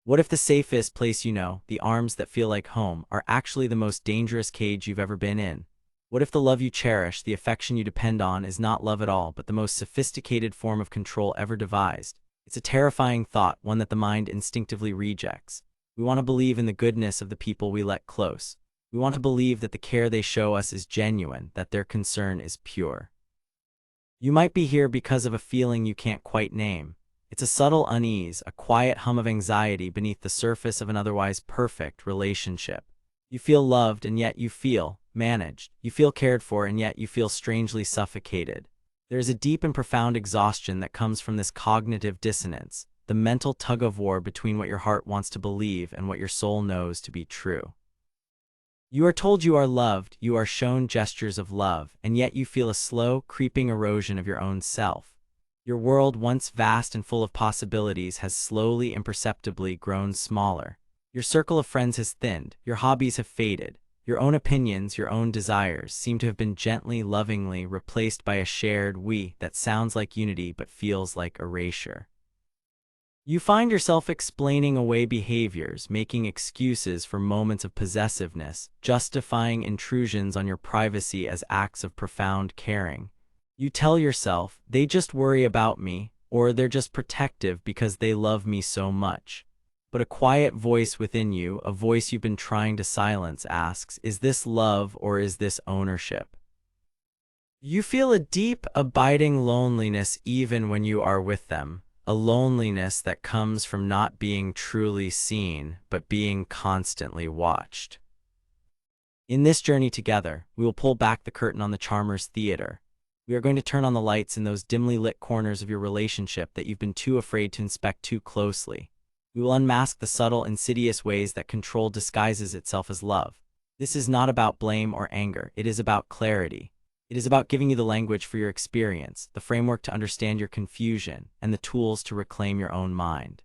What if the safest place you know, the arms that feel like home, are actually the most dangerous cage you've ever been in? What if the love you cherish, the affection you depend on, is not love at all, but the most sophisticated form of control ever devised? It's a terrifying thought, one that the mind instinctively rejects. We want to believe in the goodness of the people we let close. We want to believe that the care they show us is genuine, that their concern is pure. You might be here because of a feeling you can't quite name. It's a subtle unease, a quiet hum of anxiety beneath the surface of an otherwise perfect relationship. You feel loved and yet you feel managed. You feel cared for and yet you feel strangely suffocated. There is a deep and profound exhaustion that comes from this cognitive dissonance, the mental tug-of-war between what your heart wants to believe and what your soul knows to be true. You are told you are loved, you are shown gestures of love, and yet you feel a slow, creeping erosion of your own self. Your world, once vast and full of possibilities, has slowly, imperceptibly grown smaller. Your circle of friends has thinned, your hobbies have faded, your own opinions, your own desires seem to have been gently, lovingly replaced by a shared we that sounds like unity but feels like erasure. You find yourself explaining away behaviors, making excuses for moments of possessiveness, justifying intrusions on your privacy as acts of profound caring. You tell yourself, they just worry about me, or they're just protective because they love me so much. But a quiet voice within you, a voice you've been trying to silence, asks, is this love or is this ownership? You feel a deep, abiding loneliness even when you are with them. A loneliness that comes from not being truly seen, but being constantly watched. In this journey together, we will pull back the curtain on the charmer's theater. We are going to turn on the lights in those dimly lit corners of your relationship that you've been too afraid to inspect too closely. We will unmask the subtle, insidious ways that control disguises itself as love. This is not about blame or anger, it is about clarity. It is about giving you the language for your experience, the framework to understand your confusion, and the tools to reclaim your own mind.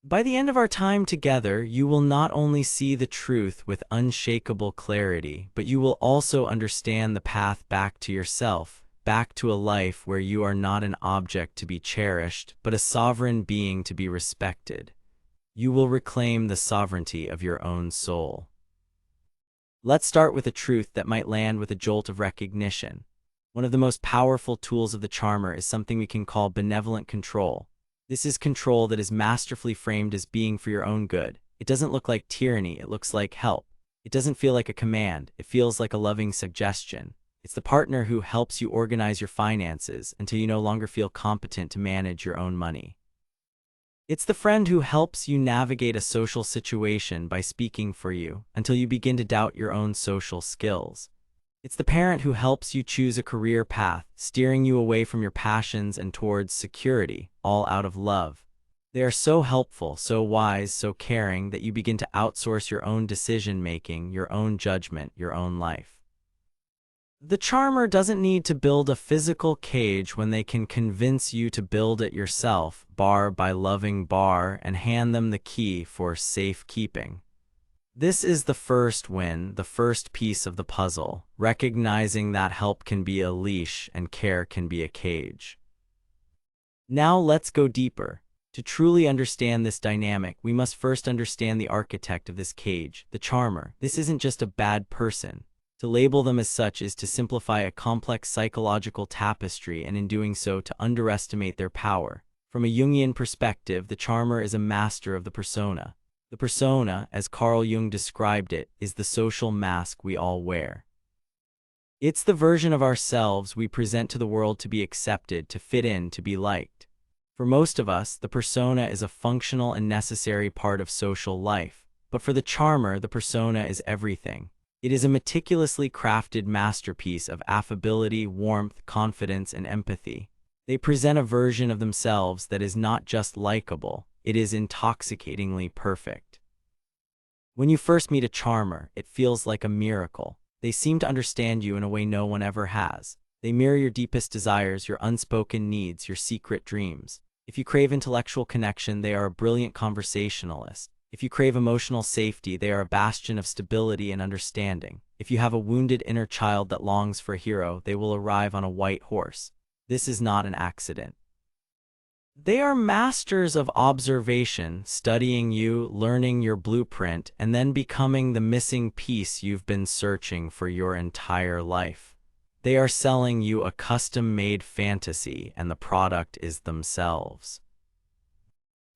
By the end of our time together, you will not only see the truth with unshakable clarity, but you will also understand the path back to yourself, back to a life where you are not an object to be cherished, but a sovereign being to be respected. You will reclaim the sovereignty of your own soul. Let's start with a truth that might land with a jolt of recognition. One of the most powerful tools of the charmer is something we can call benevolent control. This is control that is masterfully framed as being for your own good. It doesn't look like tyranny, it looks like help. It doesn't feel like a command, it feels like a loving suggestion. It's the partner who helps you organize your finances until you no longer feel competent to manage your own money. It's the friend who helps you navigate a social situation by speaking for you until you begin to doubt your own social skills. It's the parent who helps you choose a career path, steering you away from your passions and towards security, all out of love. They are so helpful, so wise, so caring that you begin to outsource your own decision-making, your own judgment, your own life. The charmer doesn't need to build a physical cage when they can convince you to build it yourself, bar by loving bar, and hand them the key for safekeeping. This is the first win, the first piece of the puzzle, recognizing that help can be a leash and care can be a cage. Now let's go deeper. To truly understand this dynamic, we must first understand the architect of this cage, the charmer. This isn't just a bad person. To label them as such is to simplify a complex psychological tapestry, and in doing so to underestimate their power. From a Jungian perspective, the charmer is a master of the persona. The persona, as Carl Jung described it, is the social mask we all wear. It's the version of ourselves we present to the world to be accepted, to fit in, to be liked. For most of us, the persona is a functional and necessary part of social life. But for the charmer, the persona is everything. It is a meticulously crafted masterpiece of affability, warmth, confidence, and empathy. They present a version of themselves that is not just likable, it is intoxicatingly perfect. When you first meet a charmer, it feels like a miracle. They seem to understand you in a way no one ever has. They mirror your deepest desires, your unspoken needs, your secret dreams. If you crave intellectual connection, they are a brilliant conversationalist. If you crave emotional safety, they are a bastion of stability and understanding. If you have a wounded inner child that longs for a hero, they will arrive on a white horse. This is not an accident. They are masters of observation, studying you, learning your blueprint, and then becoming the missing piece you've been searching for your entire life. They are selling you a custom-made fantasy, and the product is themselves.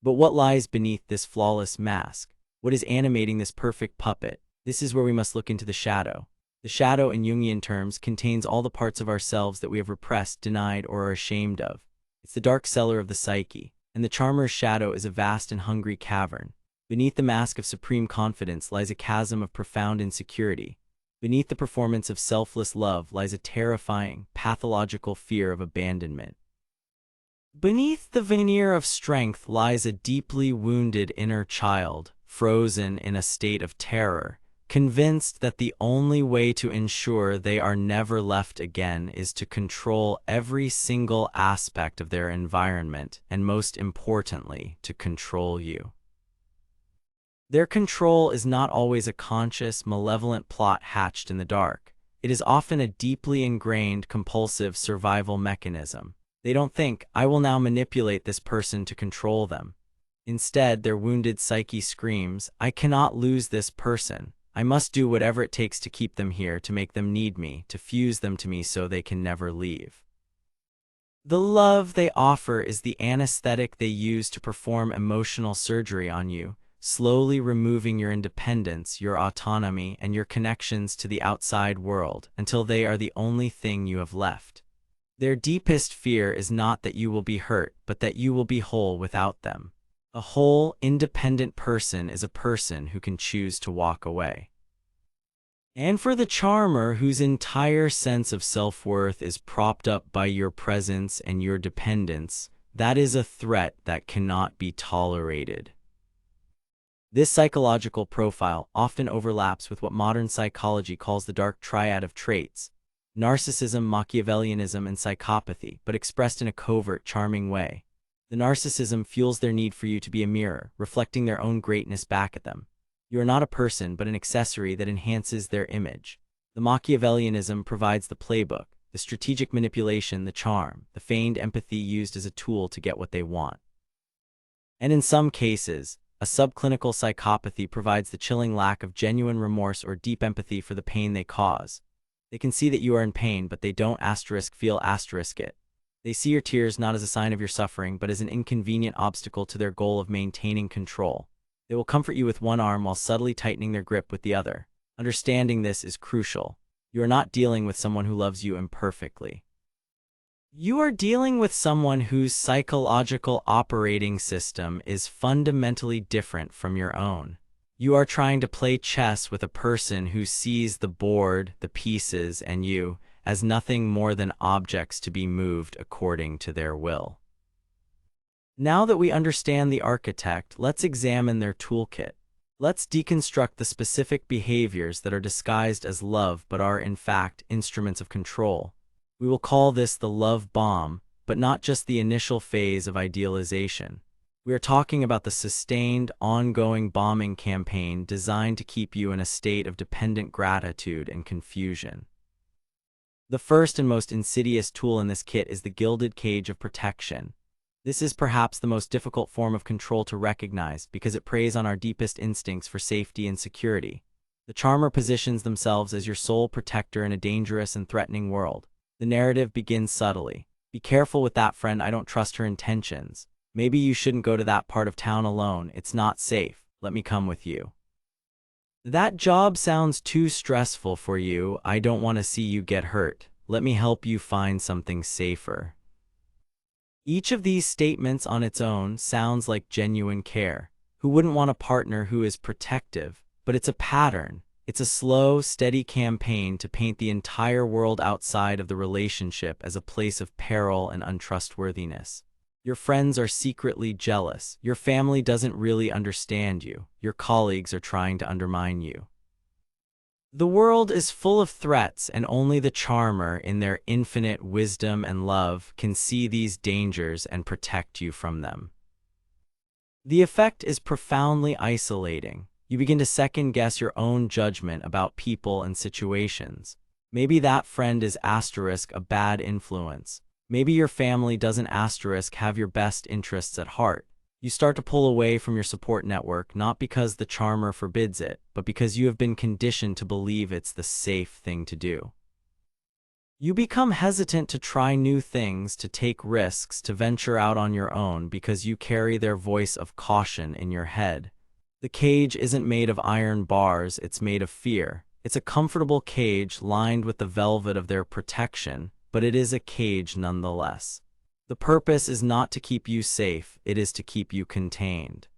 But what lies beneath this flawless mask? What is animating this perfect puppet? This is where we must look into the shadow. The shadow, in Jungian terms, contains all the parts of ourselves that we have repressed, denied, or are ashamed of. It's the dark cellar of the psyche, and the charmer's shadow is a vast and hungry cavern. Beneath the mask of supreme confidence lies a chasm of profound insecurity. Beneath the performance of selfless love lies a terrifying, pathological fear of abandonment. Beneath the veneer of strength lies a deeply wounded inner child, frozen in a state of terror, convinced that the only way to ensure they are never left again is to control every single aspect of their environment, and most importantly, to control you. Their control is not always a conscious, malevolent plot hatched in the dark. It is often a deeply ingrained, compulsive survival mechanism. They don't think, "I will now manipulate this person to control them." Instead, their wounded psyche screams, "I cannot lose this person. I must do whatever it takes to keep them here, to make them need me, to fuse them to me so they can never leave." The love they offer is the anesthetic they use to perform emotional surgery on you, slowly removing your independence, your autonomy, and your connections to the outside world until they are the only thing you have left. Their deepest fear is not that you will be hurt, but that you will be whole without them. A whole, independent person is a person who can choose to walk away. And for the charmer, whose entire sense of self-worth is propped up by your presence and your dependence, that is a threat that cannot be tolerated. This psychological profile often overlaps with what modern psychology calls the dark triad of traits: narcissism, Machiavellianism, and psychopathy, but expressed in a covert, charming way. The narcissism fuels their need for you to be a mirror, reflecting their own greatness back at them. You are not a person, but an accessory that enhances their image. The Machiavellianism provides the playbook, the strategic manipulation, the charm, the feigned empathy used as a tool to get what they want. And in some cases, a subclinical psychopathy provides the chilling lack of genuine remorse or deep empathy for the pain they cause. They can see that you are in pain, but they don't feel it. They see your tears not as a sign of your suffering, but as an inconvenient obstacle to their goal of maintaining control. They will comfort you with one arm while subtly tightening their grip with the other. Understanding this is crucial. You are not dealing with someone who loves you imperfectly. You are dealing with someone whose psychological operating system is fundamentally different from your own. You are trying to play chess with a person who sees the board, the pieces, and you as nothing more than objects to be moved according to their will. Now that we understand the architect, let's examine their toolkit. Let's deconstruct the specific behaviors that are disguised as love but are in fact instruments of control. We will call this the love bomb, but not just the initial phase of idealization. We are talking about the sustained, ongoing bombing campaign designed to keep you in a state of dependent gratitude and confusion. The first and most insidious tool in this kit is the gilded cage of protection. This is perhaps the most difficult form of control to recognize because it preys on our deepest instincts for safety and security. The charmer positions themselves as your sole protector in a dangerous and threatening world. The narrative begins subtly. "Be careful with that friend, I don't trust her intentions. Maybe you shouldn't go to that part of town alone, it's not safe, let me come with you. That job sounds too stressful for you, I don't want to see you get hurt, let me help you find something safer." Each of these statements on its own sounds like genuine care. Who wouldn't want a partner who is protective? But it's a pattern. It's a slow, steady campaign to paint the entire world outside of the relationship as a place of peril and untrustworthiness. Your friends are secretly jealous. Your family doesn't really understand you. Your colleagues are trying to undermine you. The world is full of threats, and only the charmer, in their infinite wisdom and love, can see these dangers and protect you from them. The effect is profoundly isolating. You begin to second-guess your own judgment about people and situations. Maybe that friend is a bad influence. Maybe your family doesn't have your best interests at heart. You start to pull away from your support network not because the charmer forbids it, but because you have been conditioned to believe it's the safe thing to do. You become hesitant to try new things, to take risks, to venture out on your own because you carry their voice of caution in your head. The cage isn't made of iron bars, it's made of fear. It's a comfortable cage lined with the velvet of their protection, but it is a cage nonetheless. The purpose is not to keep you safe, it is to keep you contained.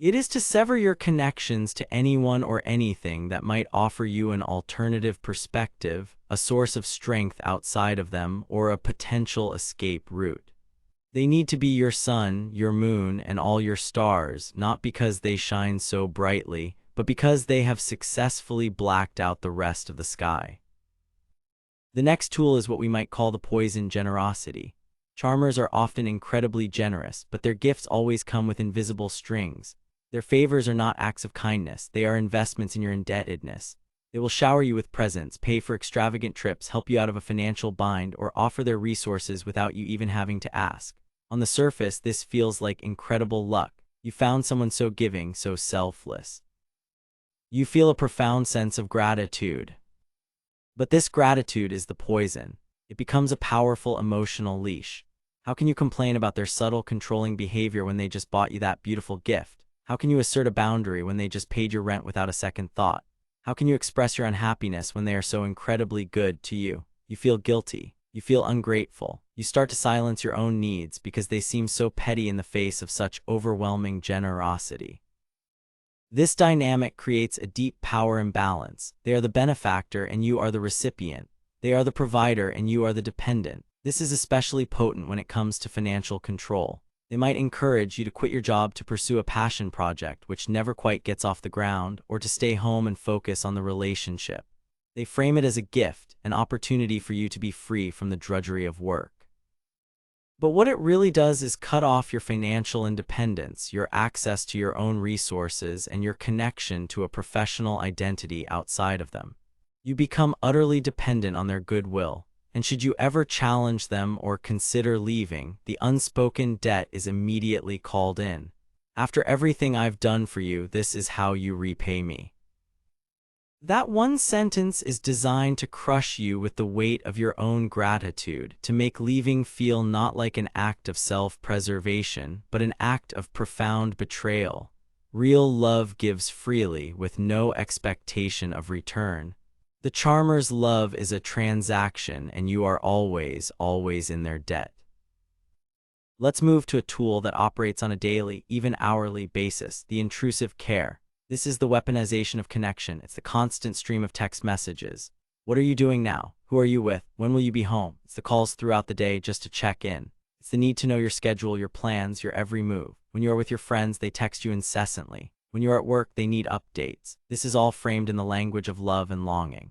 It is to sever your connections to anyone or anything that might offer you an alternative perspective, a source of strength outside of them, or a potential escape route. They need to be your sun, your moon, and all your stars, not because they shine so brightly, but because they have successfully blacked out the rest of the sky. The next tool is what we might call the poison generosity. Charmers are often incredibly generous, but their gifts always come with invisible strings. Their favors are not acts of kindness, they are investments in your indebtedness. They will shower you with presents, pay for extravagant trips, help you out of a financial bind, or offer their resources without you even having to ask. On the surface, this feels like incredible luck. You found someone so giving, so selfless. You feel a profound sense of gratitude. But this gratitude is the poison. It becomes a powerful emotional leash. How can you complain about their subtle, controlling behavior when they just bought you that beautiful gift? How can you assert a boundary when they just paid your rent without a second thought? How can you express your unhappiness when they are so incredibly good to you? You feel guilty. You feel ungrateful. You start to silence your own needs because they seem so petty in the face of such overwhelming generosity. This dynamic creates a deep power imbalance. They are the benefactor and you are the recipient. They are the provider and you are the dependent. This is especially potent when it comes to financial control. They might encourage you to quit your job to pursue a passion project which never quite gets off the ground, or to stay home and focus on the relationship. They frame it as a gift, an opportunity for you to be free from the drudgery of work. But what it really does is cut off your financial independence, your access to your own resources, and your connection to a professional identity outside of them. You become utterly dependent on their goodwill, and should you ever challenge them or consider leaving, the unspoken debt is immediately called in. After everything I've done for you, this is how you repay me. That one sentence is designed to crush you with the weight of your own gratitude, to make leaving feel not like an act of self-preservation, but an act of profound betrayal. Real love gives freely, with no expectation of return. The charmer's love is a transaction, and you are always, always in their debt. Let's move to a tool that operates on a daily, even hourly basis, the intrusive care. This is the weaponization of connection. It's the constant stream of text messages. What are you doing now? Who are you with? When will you be home? It's the calls throughout the day just to check in. It's the need to know your schedule, your plans, your every move. When you are with your friends, they text you incessantly. When you are at work, they need updates. This is all framed in the language of love and longing.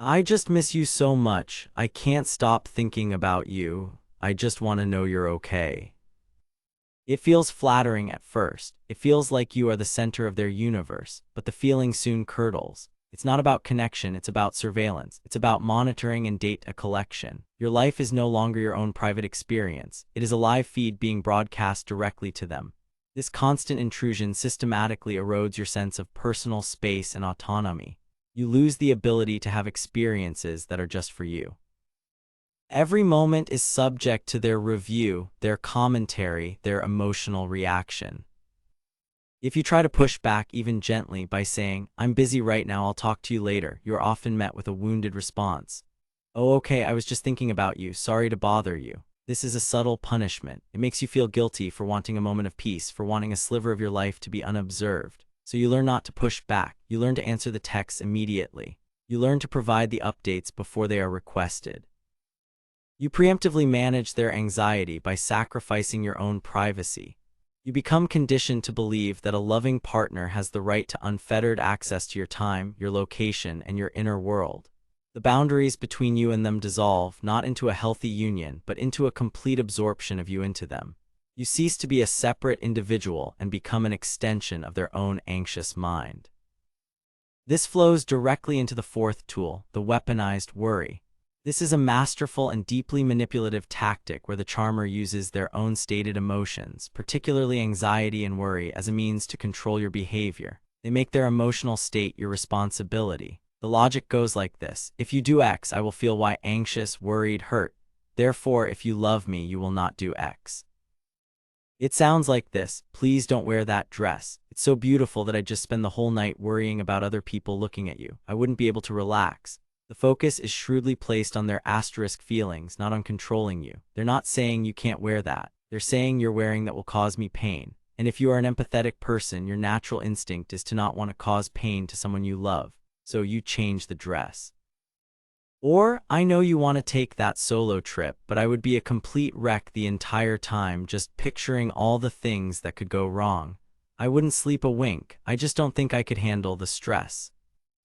I just miss you so much. I can't stop thinking about you. I just want to know you're okay. It feels flattering at first. It feels like you are the center of their universe, but the feeling soon curdles. It's not about connection, it's about surveillance. It's about monitoring and data collection. Your life is no longer your own private experience. It is a live feed being broadcast directly to them. This constant intrusion systematically erodes your sense of personal space and autonomy. You lose the ability to have experiences that are just for you. Every moment is subject to their review, their commentary, their emotional reaction. If you try to push back even gently by saying, "I'm busy right now, I'll talk to you later," you are often met with a wounded response. "Oh, okay, I was just thinking about you, sorry to bother you." This is a subtle punishment. It makes you feel guilty for wanting a moment of peace, for wanting a sliver of your life to be unobserved. So you learn not to push back. You learn to answer the texts immediately. You learn to provide the updates before they are requested. You preemptively manage their anxiety by sacrificing your own privacy. You become conditioned to believe that a loving partner has the right to unfettered access to your time, your location, and your inner world. The boundaries between you and them dissolve, not into a healthy union, but into a complete absorption of you into them. You cease to be a separate individual and become an extension of their own anxious mind. This flows directly into the fourth tool, the weaponized worry. This is a masterful and deeply manipulative tactic where the charmer uses their own stated emotions, particularly anxiety and worry, as a means to control your behavior. They make their emotional state your responsibility. The logic goes like this: if you do X, I will feel Y, anxious, worried, hurt. Therefore, if you love me, you will not do X. It sounds like this: please don't wear that dress. It's so beautiful that I'd just spend the whole night worrying about other people looking at you. I wouldn't be able to relax. The focus is shrewdly placed on their asterisk feelings, not on controlling you. They're not saying you can't wear that. They're saying you're wearing that will cause me pain. And if you are an empathetic person, your natural instinct is to not want to cause pain to someone you love. So you change the dress. Or, I know you want to take that solo trip, but I would be a complete wreck the entire time just picturing all the things that could go wrong. I wouldn't sleep a wink. I just don't think I could handle the stress.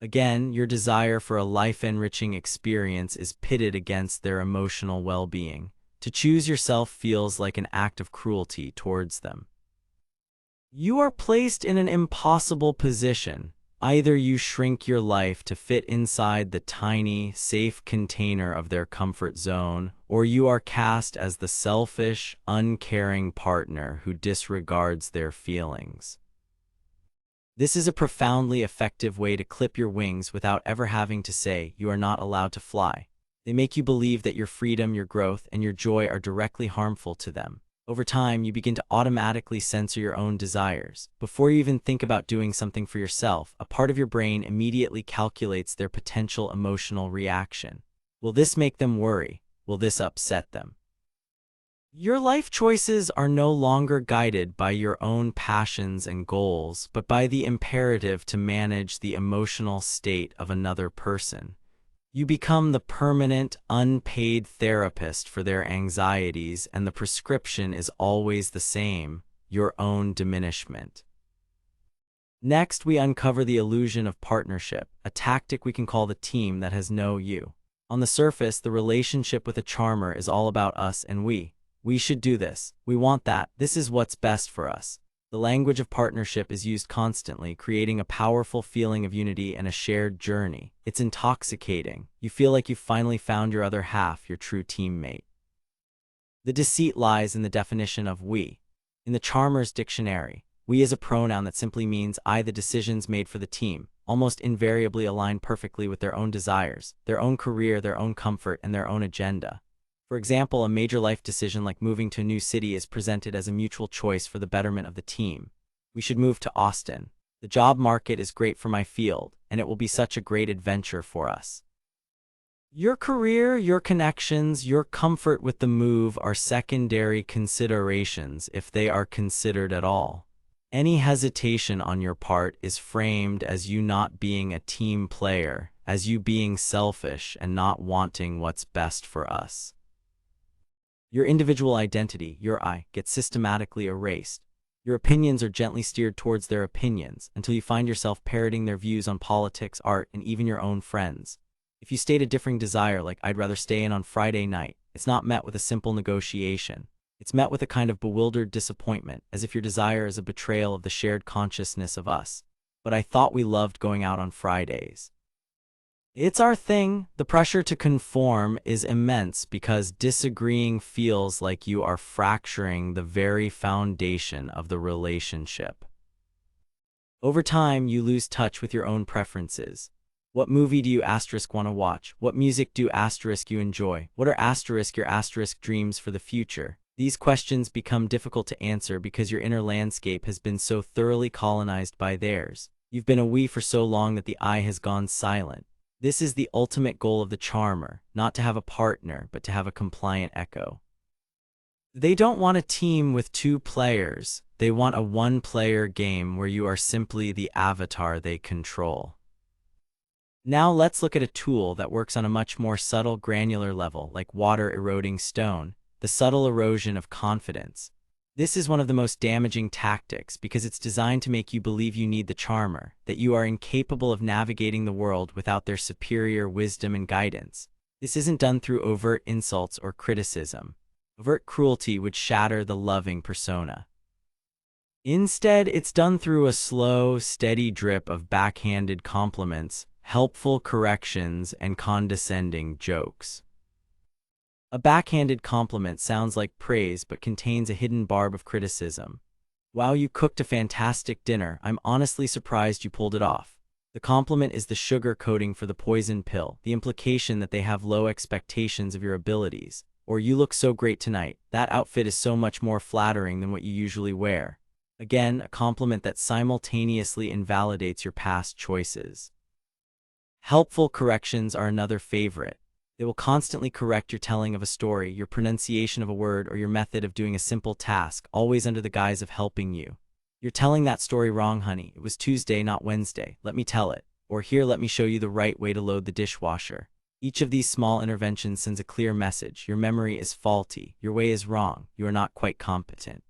Again, your desire for a life-enriching experience is pitted against their emotional well-being. To choose yourself feels like an act of cruelty towards them. You are placed in an impossible position. Either you shrink your life to fit inside the tiny, safe container of their comfort zone, or you are cast as the selfish, uncaring partner who disregards their feelings. This is a profoundly effective way to clip your wings without ever having to say you are not allowed to fly. They make you believe that your freedom, your growth, and your joy are directly harmful to them. Over time, you begin to automatically censor your own desires. Before you even think about doing something for yourself, a part of your brain immediately calculates their potential emotional reaction. Will this make them worry? Will this upset them? Your life choices are no longer guided by your own passions and goals, but by the imperative to manage the emotional state of another person. You become the permanent, unpaid therapist for their anxieties, and the prescription is always the same: your own diminishment. Next, we uncover the illusion of partnership, a tactic we can call the team that has no you. On the surface, the relationship with a charmer is all about us and we. We should do this. We want that. This is what's best for us. The language of partnership is used constantly, creating a powerful feeling of unity and a shared journey. It's intoxicating. You feel like you've finally found your other half, your true teammate. The deceit lies in the definition of we. In the Charmer's dictionary, we is a pronoun that simply means I. The decisions made for the team almost invariably align perfectly with their own desires, their own career, their own comfort, and their own agenda. For example, a major life decision like moving to a new city is presented as a mutual choice for the betterment of the team. We should move to Austin. The job market is great for my field, and it will be such a great adventure for us. Your career, your connections, your comfort with the move are secondary considerations if they are considered at all. Any hesitation on your part is framed as you not being a team player, as you being selfish and not wanting what's best for us. Your individual identity, your I, gets systematically erased. Your opinions are gently steered towards their opinions until you find yourself parroting their views on politics, art, and even your own friends. If you state a differing desire like "I'd rather stay in on Friday night," it's not met with a simple negotiation. It's met with a kind of bewildered disappointment, as if your desire is a betrayal of the shared consciousness of us. But I thought we loved going out on Fridays. It's our thing. The pressure to conform is immense because disagreeing feels like you are fracturing the very foundation of the relationship. Over time, you lose touch with your own preferences. What movie do you want to watch? What music do you enjoy? What are your dreams for the future? These questions become difficult to answer because your inner landscape has been so thoroughly colonized by theirs. You've been a we for so long that the I has gone silent. This is the ultimate goal of the charmer, not to have a partner, but to have a compliant echo. They don't want a team with two players. They want a one-player game where you are simply the avatar they control. Now let's look at a tool that works on a much more subtle, granular level, like water eroding stone, the subtle erosion of confidence. This is one of the most damaging tactics because it's designed to make you believe you need the charmer, that you are incapable of navigating the world without their superior wisdom and guidance. This isn't done through overt insults or criticism. Overt cruelty would shatter the loving persona. Instead, it's done through a slow, steady drip of backhanded compliments, helpful corrections, and condescending jokes. A backhanded compliment sounds like praise but contains a hidden barb of criticism. Wow, you cooked a fantastic dinner. I'm honestly surprised you pulled it off. The compliment is the sugar coating for the poison pill, the implication that they have low expectations of your abilities. Or you look so great tonight. That outfit is so much more flattering than what you usually wear. Again, a compliment that simultaneously invalidates your past choices. Helpful corrections are another favorite. They will constantly correct your telling of a story, your pronunciation of a word, or your method of doing a simple task, always under the guise of helping you. You're telling that story wrong, honey. It was Tuesday, not Wednesday. Let me tell it. Or here, let me show you the right way to load the dishwasher. Each of these small interventions sends a clear message. Your memory is faulty. Your way is wrong. You are not quite competent.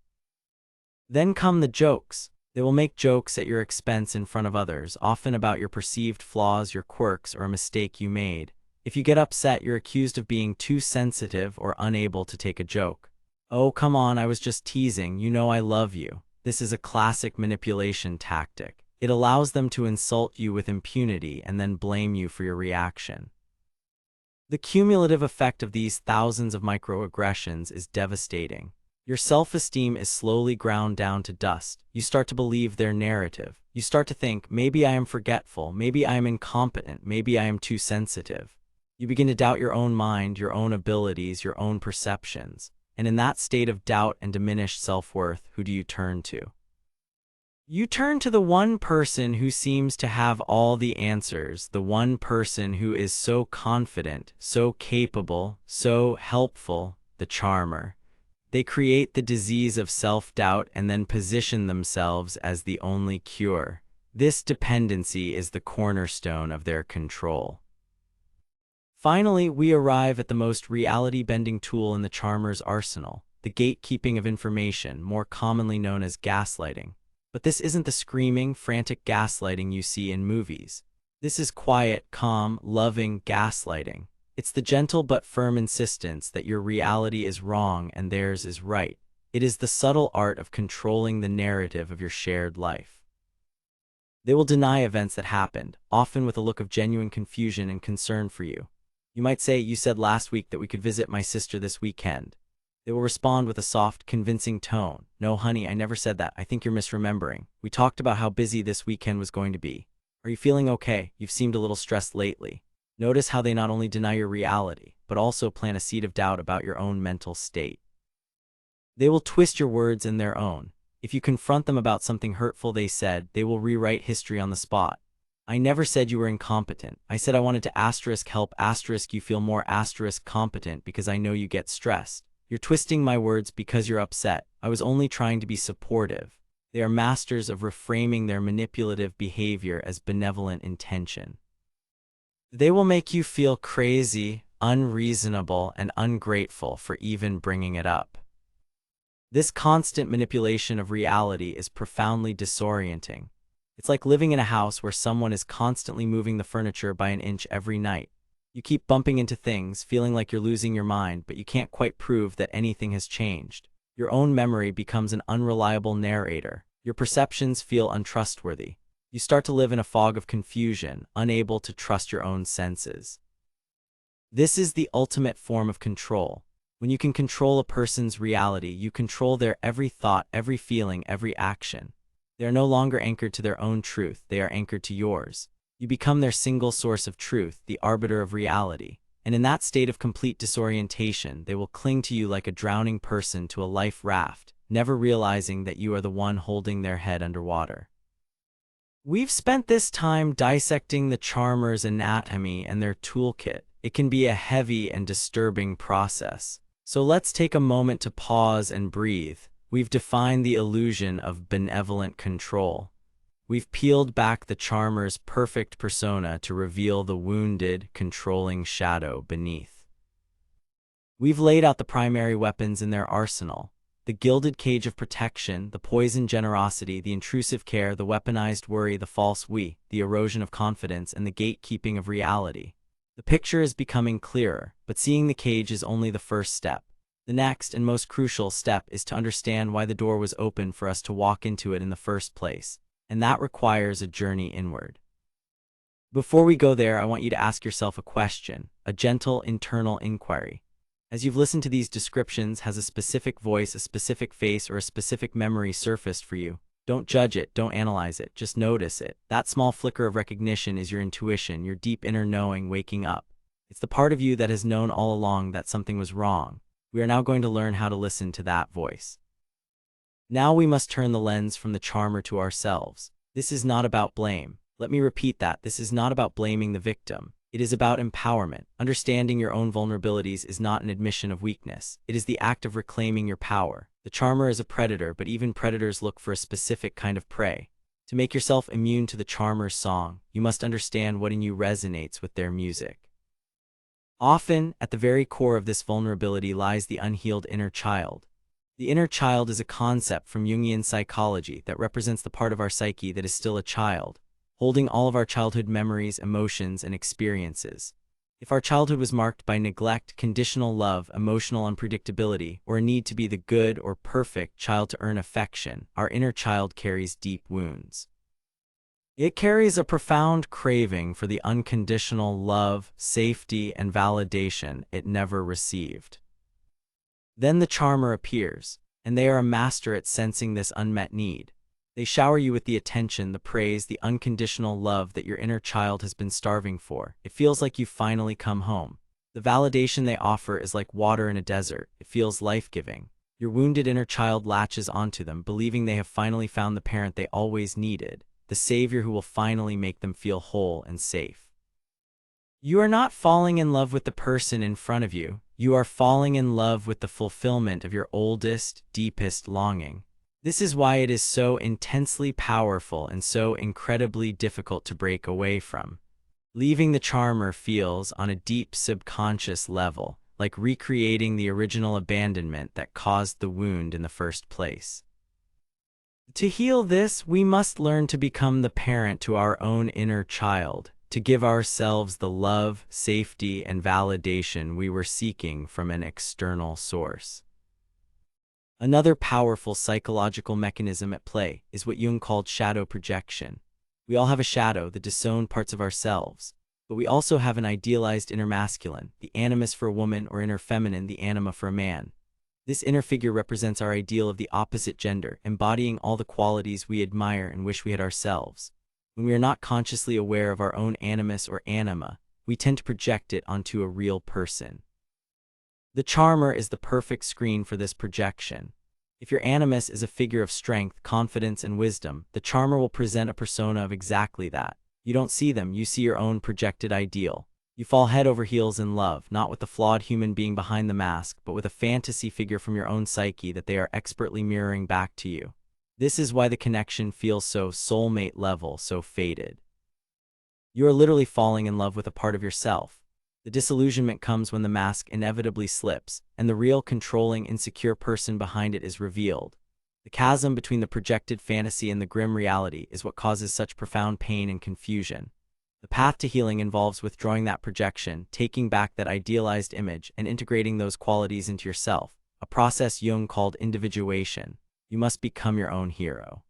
Then come the jokes. They will make jokes at your expense in front of others, often about your perceived flaws, your quirks, or a mistake you made. If you get upset, you're accused of being too sensitive or unable to take a joke. Oh, come on, I was just teasing. You know I love you. This is a classic manipulation tactic. It allows them to insult you with impunity and then blame you for your reaction. The cumulative effect of these thousands of microaggressions is devastating. Your self-esteem is slowly ground down to dust. You start to believe their narrative. You start to think, maybe I am forgetful, maybe I am incompetent, maybe I am too sensitive. You begin to doubt your own mind, your own abilities, your own perceptions. And in that state of doubt and diminished self-worth, who do you turn to? You turn to the one person who seems to have all the answers, the one person who is so confident, so capable, so helpful, the charmer. They create the disease of self-doubt and then position themselves as the only cure. This dependency is the cornerstone of their control. Finally, we arrive at the most reality-bending tool in the charmer's arsenal, the gatekeeping of information, more commonly known as gaslighting. But this isn't the screaming, frantic gaslighting you see in movies. This is quiet, calm, loving gaslighting. It's the gentle but firm insistence that your reality is wrong and theirs is right. It is the subtle art of controlling the narrative of your shared life. They will deny events that happened, often with a look of genuine confusion and concern for you. You might say, you said last week that we could visit my sister this weekend. They will respond with a soft, convincing tone. No, honey, I never said that. I think you're misremembering. We talked about how busy this weekend was going to be. Are you feeling okay? You've seemed a little stressed lately. Notice how they not only deny your reality, but also plant a seed of doubt about your own mental state. They will twist your words in their own. If you confront them about something hurtful they said, they will rewrite history on the spot. I never said you were incompetent. I said I wanted to help you feel more competent because I know you get stressed. You're twisting my words because you're upset. I was only trying to be supportive. They are masters of reframing their manipulative behavior as benevolent intention. They will make you feel crazy, unreasonable, and ungrateful for even bringing it up. This constant manipulation of reality is profoundly disorienting. It's like living in a house where someone is constantly moving the furniture by an inch every night. You keep bumping into things, feeling like you're losing your mind, but you can't quite prove that anything has changed. Your own memory becomes an unreliable narrator. Your perceptions feel untrustworthy. You start to live in a fog of confusion, unable to trust your own senses. This is the ultimate form of control. When you can control a person's reality, you control their every thought, every feeling, every action. They are no longer anchored to their own truth, they are anchored to yours. You become their single source of truth, the arbiter of reality. And in that state of complete disorientation, they will cling to you like a drowning person to a life raft, never realizing that you are the one holding their head underwater. We've spent this time dissecting the charmer's anatomy and their toolkit. It can be a heavy and disturbing process. So let's take a moment to pause and breathe. We've defined the illusion of benevolent control. We've peeled back the charmer's perfect persona to reveal the wounded, controlling shadow beneath. We've laid out the primary weapons in their arsenal: the gilded cage of protection, the poisoned generosity, the intrusive care, the weaponized worry, the false we, the erosion of confidence, and the gatekeeping of reality. The picture is becoming clearer, but seeing the cage is only the first step. The next and most crucial step is to understand why the door was open for us to walk into it in the first place, and that requires a journey inward. Before we go there, I want you to ask yourself a question, a gentle internal inquiry. As you've listened to these descriptions, has a specific voice, a specific face, or a specific memory surfaced for you? Don't judge it, don't analyze it, just notice it. That small flicker of recognition is your intuition, your deep inner knowing waking up. It's the part of you that has known all along that something was wrong. We are now going to learn how to listen to that voice. Now we must turn the lens from the charmer to ourselves. This is not about blame. Let me repeat that. This is not about blaming the victim. It is about empowerment. Understanding your own vulnerabilities is not an admission of weakness. It is the act of reclaiming your power. The charmer is a predator, but even predators look for a specific kind of prey. To make yourself immune to the charmer's song, you must understand what in you resonates with their music. Often, at the very core of this vulnerability lies the unhealed inner child. The inner child is a concept from Jungian psychology that represents the part of our psyche that is still a child, holding all of our childhood memories, emotions, and experiences. If our childhood was marked by neglect, conditional love, emotional unpredictability, or a need to be the good or perfect child to earn affection, our inner child carries deep wounds. It carries a profound craving for the unconditional love, safety, and validation it never received. Then the charmer appears, and they are a master at sensing this unmet need. They shower you with the attention, the praise, the unconditional love that your inner child has been starving for. It feels like you've finally come home. The validation they offer is like water in a desert. It feels life-giving. Your wounded inner child latches onto them, believing they have finally found the parent they always needed, the savior who will finally make them feel whole and safe. You are not falling in love with the person in front of you. You are falling in love with the fulfillment of your oldest, deepest longing. This is why it is so intensely powerful and so incredibly difficult to break away from. Leaving the charmer feels, on a deep subconscious level, like recreating the original abandonment that caused the wound in the first place. To heal this, we must learn to become the parent to our own inner child, to give ourselves the love, safety, and validation we were seeking from an external source. Another powerful psychological mechanism at play is what Jung called shadow projection. We all have a shadow, the disowned parts of ourselves, but we also have an idealized inner masculine, the animus for a woman, or inner feminine, the anima for a man. This inner figure represents our ideal of the opposite gender, embodying all the qualities we admire and wish we had ourselves. When we are not consciously aware of our own animus or anima, we tend to project it onto a real person. The charmer is the perfect screen for this projection. If your animus is a figure of strength, confidence, and wisdom, the charmer will present a persona of exactly that. You don't see them, you see your own projected ideal. You fall head over heels in love, not with the flawed human being behind the mask, but with a fantasy figure from your own psyche that they are expertly mirroring back to you. This is why the connection feels so soulmate level, so fated. You are literally falling in love with a part of yourself. The disillusionment comes when the mask inevitably slips, and the real controlling, insecure person behind it is revealed. The chasm between the projected fantasy and the grim reality is what causes such profound pain and confusion. The path to healing involves withdrawing that projection, taking back that idealized image, and integrating those qualities into yourself, a process Jung called individuation. You must become your own hero.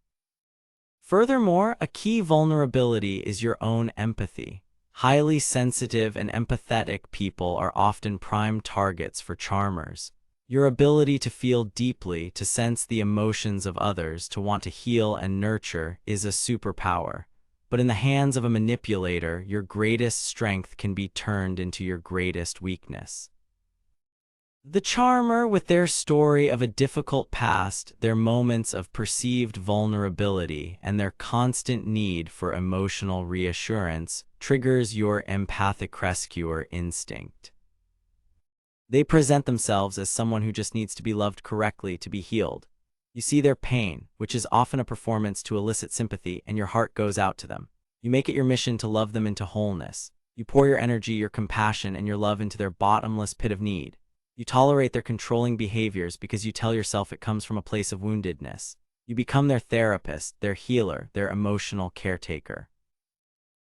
Furthermore, a key vulnerability is your own empathy. Highly sensitive and empathetic people are often prime targets for charmers. Your ability to feel deeply, to sense the emotions of others, to want to heal and nurture is a superpower. But in the hands of a manipulator, your greatest strength can be turned into your greatest weakness. The charmer, with their story of a difficult past, their moments of perceived vulnerability, and their constant need for emotional reassurance, triggers your empathic rescuer instinct. They present themselves as someone who just needs to be loved correctly to be healed. You see their pain, which is often a performance to elicit sympathy, and your heart goes out to them. You make it your mission to love them into wholeness. You pour your energy, your compassion, and your love into their bottomless pit of need. You tolerate their controlling behaviors because you tell yourself it comes from a place of woundedness. You become their therapist, their healer, their emotional caretaker.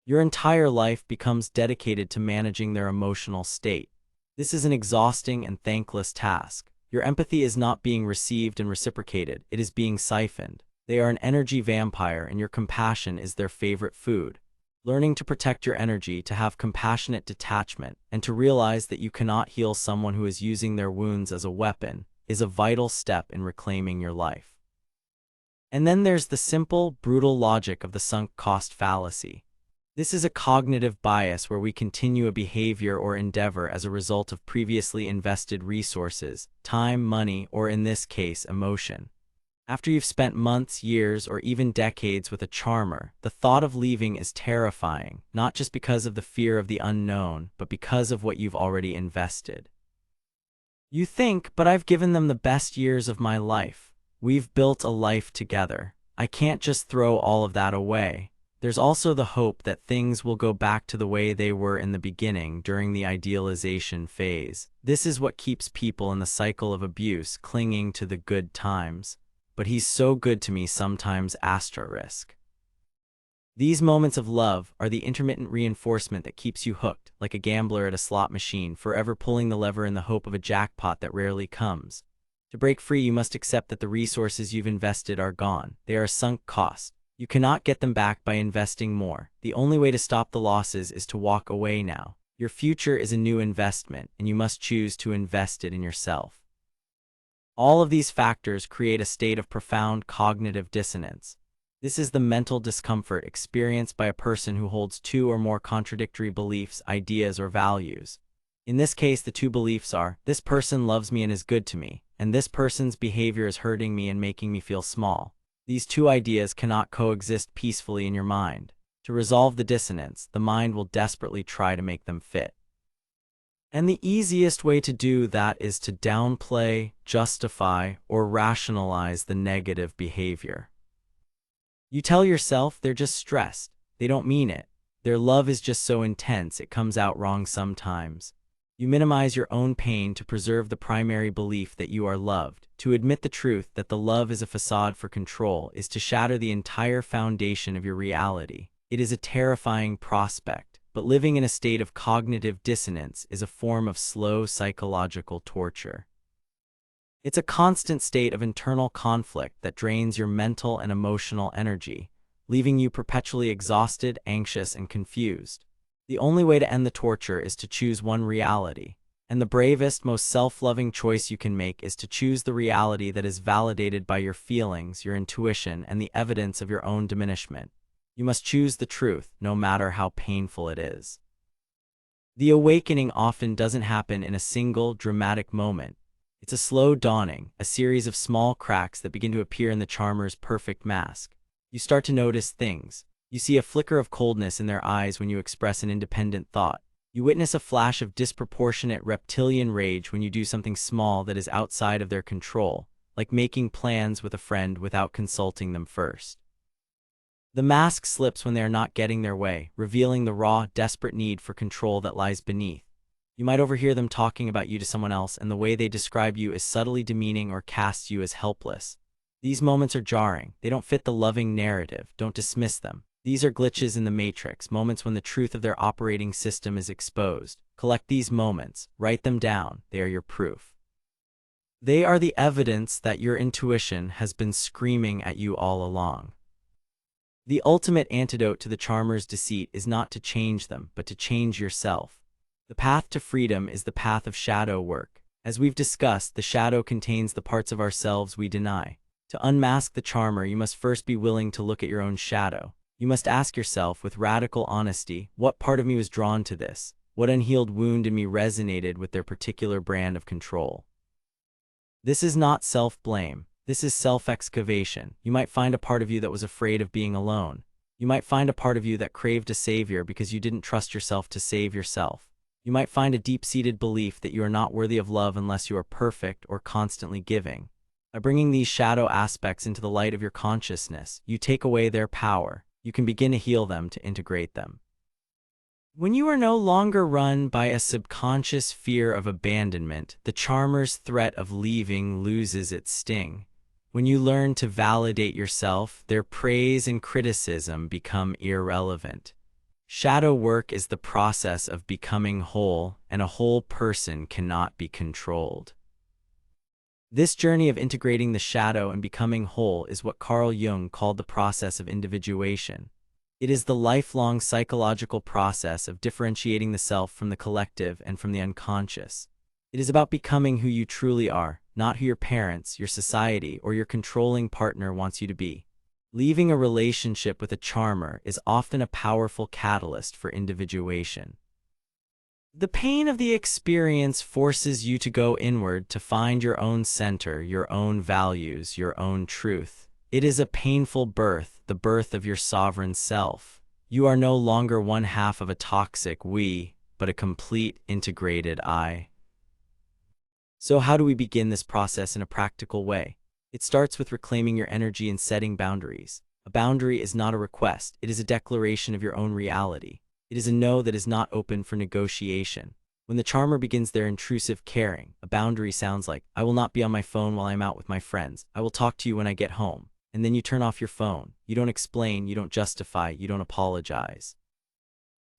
Your entire life becomes dedicated to managing their emotional state. This is an exhausting and thankless task. Your empathy is not being received and reciprocated, it is being siphoned. They are an energy vampire, and your compassion is their favorite food. Learning to protect your energy, to have compassionate detachment, and to realize that you cannot heal someone who is using their wounds as a weapon is a vital step in reclaiming your life. And then there's the simple, brutal logic of the sunk cost fallacy. This is a cognitive bias where we continue a behavior or endeavor as a result of previously invested resources, time, money, or in this case, emotion. After you've spent months, years, or even decades with a charmer, the thought of leaving is terrifying, not just because of the fear of the unknown, but because of what you've already invested. You think, but I've given them the best years of my life. We've built a life together. I can't just throw all of that away. There's also the hope that things will go back to the way they were in the beginning during the idealization phase. This is what keeps people in the cycle of abuse clinging to the good times. But he's so good to me sometimes asterisk. These moments of love are the intermittent reinforcement that keeps you hooked, like a gambler at a slot machine, forever pulling the lever in the hope of a jackpot that rarely comes. To break free, you must accept that the resources you've invested are gone. They are a sunk cost. You cannot get them back by investing more. The only way to stop the losses is to walk away now. Your future is a new investment, and you must choose to invest it in yourself. All of these factors create a state of profound cognitive dissonance. This is the mental discomfort experienced by a person who holds two or more contradictory beliefs, ideas, or values. In this case, the two beliefs are, this person loves me and is good to me, and this person's behavior is hurting me and making me feel small. These two ideas cannot coexist peacefully in your mind. To resolve the dissonance, the mind will desperately try to make them fit. And the easiest way to do that is to downplay, justify, or rationalize the negative behavior. You tell yourself they're just stressed. They don't mean it. Their love is just so intense it comes out wrong sometimes. You minimize your own pain to preserve the primary belief that you are loved. To admit the truth that the love is a facade for control is to shatter the entire foundation of your reality. It is a terrifying prospect, but living in a state of cognitive dissonance is a form of slow psychological torture. It's a constant state of internal conflict that drains your mental and emotional energy, leaving you perpetually exhausted, anxious, and confused. The only way to end the torture is to choose one reality, and the bravest, most self-loving choice you can make is to choose the reality that is validated by your feelings, your intuition, and the evidence of your own diminishment. You must choose the truth, no matter how painful it is. The awakening often doesn't happen in a single, dramatic moment. It's a slow dawning, a series of small cracks that begin to appear in the charmer's perfect mask. You start to notice things. You see a flicker of coldness in their eyes when you express an independent thought. You witness a flash of disproportionate reptilian rage when you do something small that is outside of their control, like making plans with a friend without consulting them first. The mask slips when they are not getting their way, revealing the raw, desperate need for control that lies beneath. You might overhear them talking about you to someone else, and the way they describe you is subtly demeaning or casts you as helpless. These moments are jarring. They don't fit the loving narrative. Don't dismiss them. These are glitches in the matrix, moments when the truth of their operating system is exposed. Collect these moments. Write them down. They are your proof. They are the evidence that your intuition has been screaming at you all along. The ultimate antidote to the charmer's deceit is not to change them, but to change yourself. The path to freedom is the path of shadow work. As we've discussed, the shadow contains the parts of ourselves we deny. To unmask the charmer, you must first be willing to look at your own shadow. You must ask yourself with radical honesty, what part of me was drawn to this? What unhealed wound in me resonated with their particular brand of control? This is not self-blame. This is self-excavation. You might find a part of you that was afraid of being alone. You might find a part of you that craved a savior because you didn't trust yourself to save yourself. You might find a deep-seated belief that you are not worthy of love unless you are perfect or constantly giving. By bringing these shadow aspects into the light of your consciousness, you take away their power. You can begin to heal them, to integrate them. When you are no longer run by a subconscious fear of abandonment, the charmer's threat of leaving loses its sting. When you learn to validate yourself, their praise and criticism become irrelevant. Shadow work is the process of becoming whole, and a whole person cannot be controlled. This journey of integrating the shadow and becoming whole is what Carl Jung called the process of individuation. It is the lifelong psychological process of differentiating the self from the collective and from the unconscious. It is about becoming who you truly are, not who your parents, your society, or your controlling partner wants you to be. Leaving a relationship with a charmer is often a powerful catalyst for individuation. The pain of the experience forces you to go inward to find your own center, your own values, your own truth. It is a painful birth, the birth of your sovereign self. You are no longer one half of a toxic we, but a complete, integrated I. So how do we begin this process in a practical way? It starts with reclaiming your energy and setting boundaries. A boundary is not a request, it is a declaration of your own reality. It is a no that is not open for negotiation. When the charmer begins their intrusive caring, a boundary sounds like, I will not be on my phone while I'm out with my friends. I will talk to you when I get home. And then you turn off your phone. You don't explain, you don't justify, you don't apologize.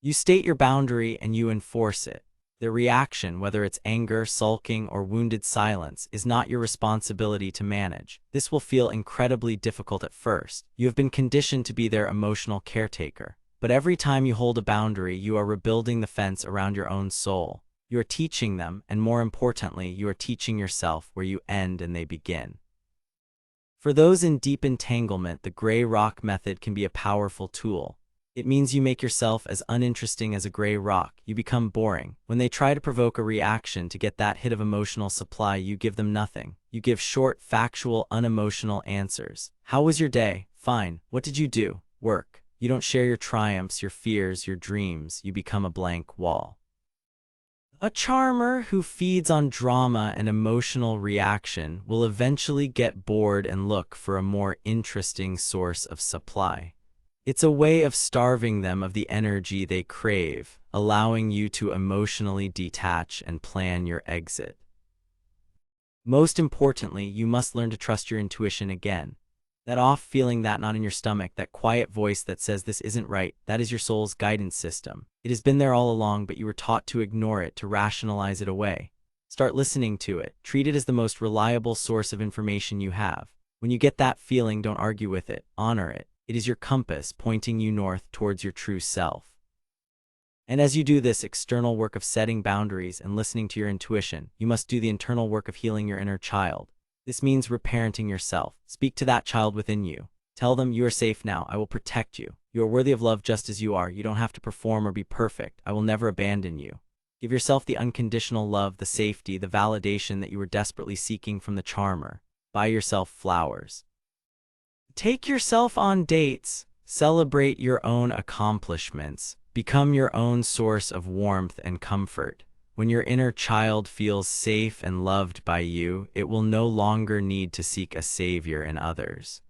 You state your boundary and you enforce it. The reaction, whether it's anger, sulking, or wounded silence, is not your responsibility to manage. This will feel incredibly difficult at first. You have been conditioned to be their emotional caretaker. But every time you hold a boundary, you are rebuilding the fence around your own soul. You are teaching them, and more importantly, you are teaching yourself where you end and they begin. For those in deep entanglement, the gray rock method can be a powerful tool. It means you make yourself as uninteresting as a gray rock. You become boring. When they try to provoke a reaction to get that hit of emotional supply, you give them nothing. You give short, factual, unemotional answers. How was your day? Fine. What did you do? Work. You don't share your triumphs, your fears, your dreams. You become a blank wall. A charmer who feeds on drama and emotional reaction will eventually get bored and look for a more interesting source of supply. It's a way of starving them of the energy they crave, allowing you to emotionally detach and plan your exit. Most importantly, you must learn to trust your intuition again. That off feeling, that knot in your stomach, that quiet voice that says this isn't right, that is your soul's guidance system. It has been there all along, but you were taught to ignore it, to rationalize it away. Start listening to it. Treat it as the most reliable source of information you have. When you get that feeling, don't argue with it. Honor it. It is your compass pointing you north towards your true self. And as you do this external work of setting boundaries and listening to your intuition, you must do the internal work of healing your inner child. This means reparenting yourself. Speak to that child within you. Tell them, you are safe now. I will protect you. You are worthy of love just as you are. You don't have to perform or be perfect. I will never abandon you. Give yourself the unconditional love, the safety, the validation that you were desperately seeking from the charmer. Buy yourself flowers. Take yourself on dates. Celebrate your own accomplishments. Become your own source of warmth and comfort. When your inner child feels safe and loved by you, it will no longer need to seek a savior in others.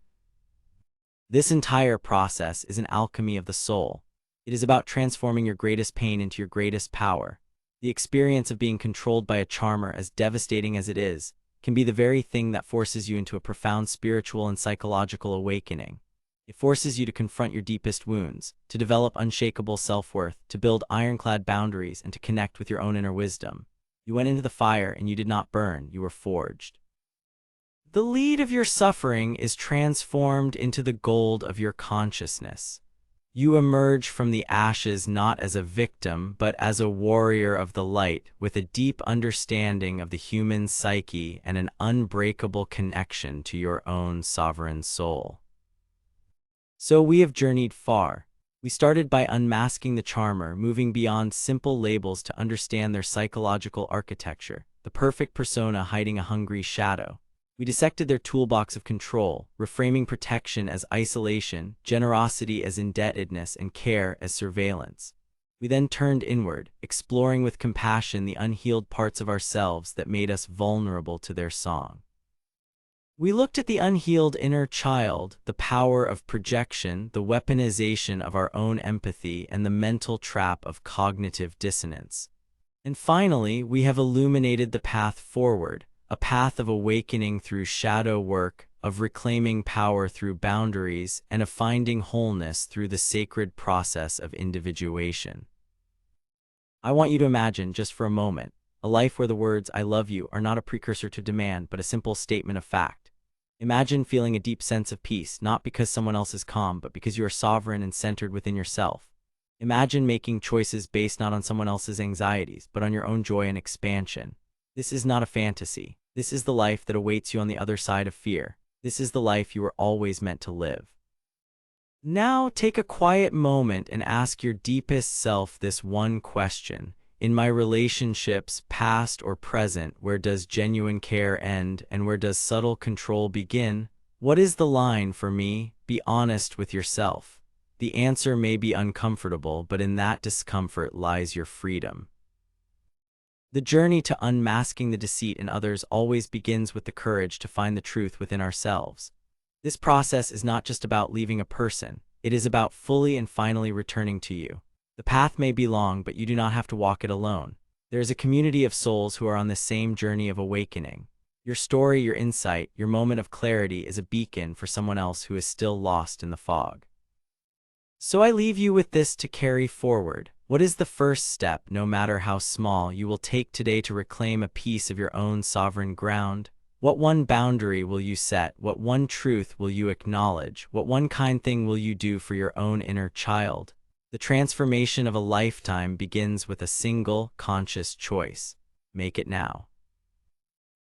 This entire process is an alchemy of the soul. It is about transforming your greatest pain into your greatest power. The experience of being controlled by a charmer, as devastating as it is, can be the very thing that forces you into a profound spiritual and psychological awakening. It forces you to confront your deepest wounds, to develop unshakable self-worth, to build ironclad boundaries, and to connect with your own inner wisdom. You went into the fire and you did not burn, you were forged. The lead of your suffering is transformed into the gold of your consciousness. You emerge from the ashes not as a victim, but as a warrior of the light, with a deep understanding of the human psyche and an unbreakable connection to your own sovereign soul. So we have journeyed far. We started by unmasking the charmer, moving beyond simple labels to understand their psychological architecture, the perfect persona hiding a hungry shadow. We dissected their toolbox of control, reframing protection as isolation, generosity as indebtedness, and care as surveillance. We then turned inward, exploring with compassion the unhealed parts of ourselves that made us vulnerable to their song. We looked at the unhealed inner child, the power of projection, the weaponization of our own empathy, and the mental trap of cognitive dissonance. And finally, we have illuminated the path forward, a path of awakening through shadow work, of reclaiming power through boundaries, and of finding wholeness through the sacred process of individuation. I want you to imagine, just for a moment, a life where the words "I love you" are not a precursor to demand, but a simple statement of fact. Imagine feeling a deep sense of peace, not because someone else is calm, but because you are sovereign and centered within yourself. Imagine making choices based not on someone else's anxieties, but on your own joy and expansion. This is not a fantasy. This is the life that awaits you on the other side of fear. This is the life you were always meant to live. Now take a quiet moment and ask your deepest self this one question. In my relationships, past or present, where does genuine care end and where does subtle control begin? What is the line for me? Be honest with yourself. The answer may be uncomfortable, but in that discomfort lies your freedom. The journey to unmasking the deceit in others always begins with the courage to find the truth within ourselves. This process is not just about leaving a person, it is about fully and finally returning to you. The path may be long, but you do not have to walk it alone. There is a community of souls who are on the same journey of awakening. Your story, your insight, your moment of clarity is a beacon for someone else who is still lost in the fog. So I leave you with this to carry forward. What is the first step, no matter how small, you will take today to reclaim a piece of your own sovereign ground? What one boundary will you set? What one truth will you acknowledge? What one kind thing will you do for your own inner child? The transformation of a lifetime begins with a single, conscious choice. Make it now.